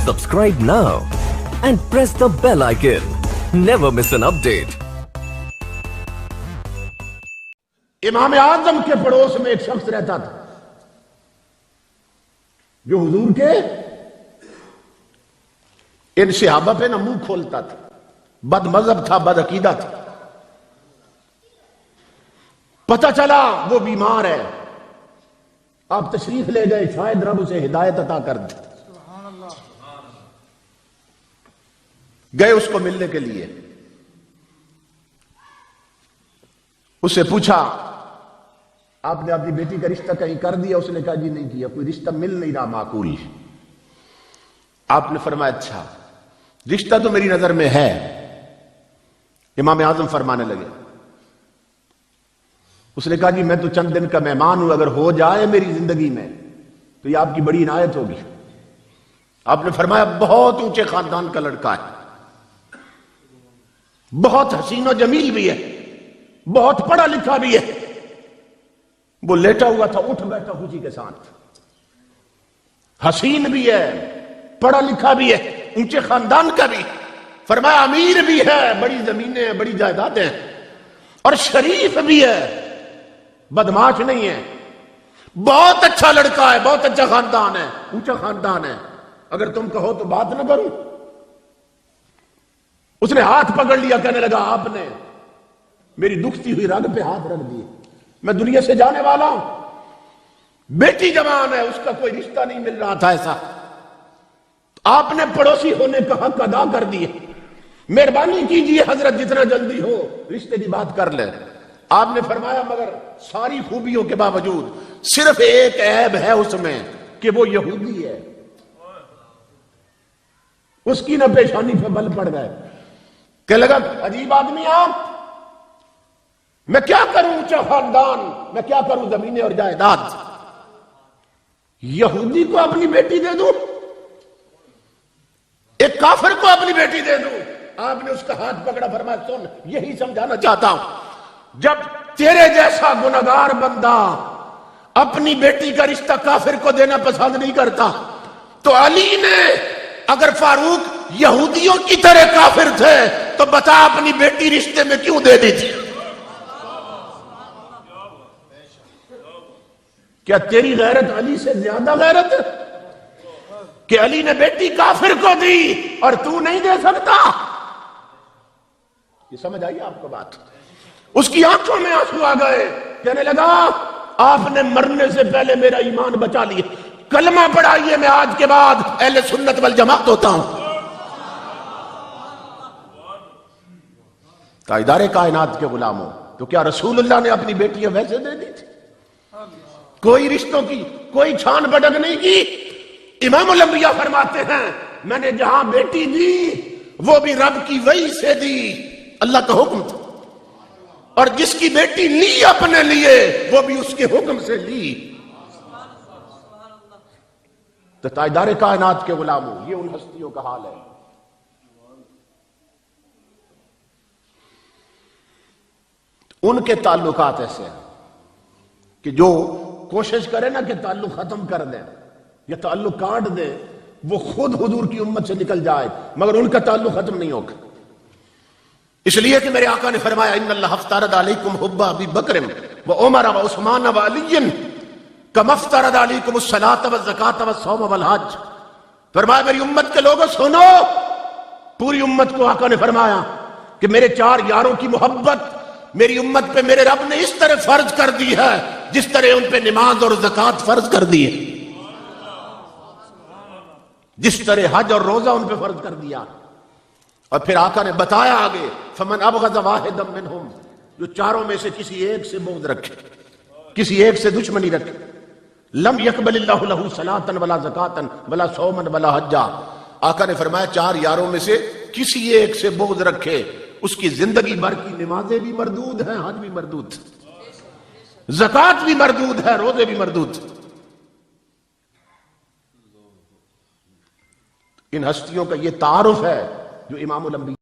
Subscribe now and press the bell icon. Never miss an update. Imam Azam کے پڑوس میں ایک شخص رہتا تھا جو حضور کے ان صحابہ پہ نہ منہ کھولتا تھا، بد مذہب تھا، بد عقیدہ تھا۔ پتہ چلا وہ بیمار ہے، آپ تشریف لے گئے، شاید رب اسے ہدایت عطا کر دے۔ گئے اس کو ملنے کے لیے، اس سے پوچھا آپ نے اپنی بیٹی کا رشتہ کہیں کر دیا؟ اس نے کہا جی نہیں کیا، کوئی رشتہ مل نہیں رہا معقول۔ آپ نے فرمایا اچھا رشتہ تو میری نظر میں ہے۔ امام اعظم فرمانے لگے، اس نے کہا جی میں تو چند دن کا مہمان ہوں، اگر ہو جائے میری زندگی میں تو یہ آپ کی بڑی عنایت ہوگی۔ آپ نے فرمایا بہت اونچے خاندان کا لڑکا ہے، بہت حسین و جمیل بھی ہے، بہت پڑھا لکھا بھی ہے۔ وہ لیٹا ہوا تھا، اٹھ بیٹھا خوشی کے ساتھ، حسین بھی ہے، پڑھا لکھا بھی ہے، اونچے خاندان کا بھی، فرمایا امیر بھی ہے، بڑی زمینیں ہیں، بڑی جائیدادیں ہیں، اور شریف بھی ہے، بدماش نہیں ہے، بہت اچھا لڑکا ہے، بہت اچھا خاندان ہے، اونچا خاندان ہے، اگر تم کہو تو بات نہ کروں۔ اس نے ہاتھ پکڑ لیا، کہنے لگا آپ نے میری دکھتی ہوئی رگ پہ ہاتھ رکھ دیے، میں دنیا سے جانے والا ہوں، بیٹی جوان ہے، اس کا کوئی رشتہ نہیں مل رہا تھا ایسا، آپ نے پڑوسی ہونے کا حق ادا کر دیے، مہربانی کیجیے حضرت جتنا جلدی ہو رشتے کی بات کر لیں۔ آپ نے فرمایا مگر ساری خوبیوں کے باوجود صرف ایک عیب ہے اس میں کہ وہ یہودی ہے۔ اس کی نہ پیشانی پہ بل پڑ گئے، کہ لگا عجیب آدمی آپ، میں کیا کروں اونچا خاندان، میں کیا کروں زمینیں اور جائیداد، یہودی کو اپنی بیٹی دے دوں، ایک کافر کو اپنی بیٹی دے دوں؟ آپ نے اس کا ہاتھ پکڑا، فرمایا سن یہی سمجھانا چاہتا ہوں، جب تیرے جیسا گنہگار بندہ اپنی بیٹی کا رشتہ کافر کو دینا پسند نہیں کرتا تو علی نے اگر فاروق یہودیوں کی طرح کافر تھے تو بتا اپنی بیٹی رشتے میں کیوں دے دی تھی؟ کیا تیری غیرت علی سے زیادہ غیرت ہے کہ علی نے بیٹی کافر کو دی اور تو نہیں دے سکتا؟ یہ سمجھ آئی آپ کو بات؟ اس کی آنکھوں میں آنسو آ گئے، کہنے لگا آپ نے مرنے سے پہلے میرا ایمان بچا لیا، کلمہ پڑھائیے، میں آج کے بعد اہل سنت والجماعت ہوتا ہوں۔ تاجدار کائنات کے غلاموں، تو کیا رسول اللہ نے اپنی بیٹیاں ویسے دے دی تھی؟ کوئی رشتوں کی کوئی چھان بڑک نہیں کی۔ امام الانبیاء فرماتے ہیں میں نے جہاں بیٹی دی وہ بھی رب کی وحی سے دی، اللہ کا حکم تھا، اور جس کی بیٹی لی اپنے لیے وہ بھی اس کے حکم سے لی۔ تو تاجدار کائنات کے غلاموں، یہ ان ہستیوں کا حال ہے۔ ان کے تعلقات ایسے ہیں کہ جو کوشش کرے نا کہ تعلق ختم کر دیں یا تعلق کاٹ دے، وہ خود حضور کی امت سے نکل جائے مگر ان کا تعلق ختم نہیں ہوگا۔ اس لیے کہ میرے آقا نے فرمایا ان اللہ افترض علیکم حب ابی بکر و عمر و عثمان و علی کما افترض علیکم الصلاۃ والزکاۃ والصوم والحج۔ فرمایا میری امت کے لوگوں سنو، پوری امت کو آقا نے فرمایا کہ میرے چار یاروں کی محبت میری امت پہ میرے رب نے اس طرح فرض کر دی ہے جس طرح ان پہ نماز اور زکوٰۃ فرض کر دی ہے، جس طرح حج اور روزہ ان پہ فرض کر دیا۔ اور پھر آقا نے بتایا آگے فمن ابغض واحدا منہم، جو چاروں میں سے کسی ایک سے بغض رکھے، کسی ایک سے دشمنی رکھے، لم یقبل اللہ لہ صلاۃ ولا زکاۃ ولا صوما ولا حجا۔ آقا نے فرمایا چار یاروں میں سے کسی ایک سے بغض رکھے، اس کی زندگی بھر کی نمازیں بھی مردود ہیں، حج بھی مردود، زکوٰۃ بھی مردود ہے، روزے بھی مردود۔ ان ہستیوں کا یہ تعارف ہے جو امام الانبیاء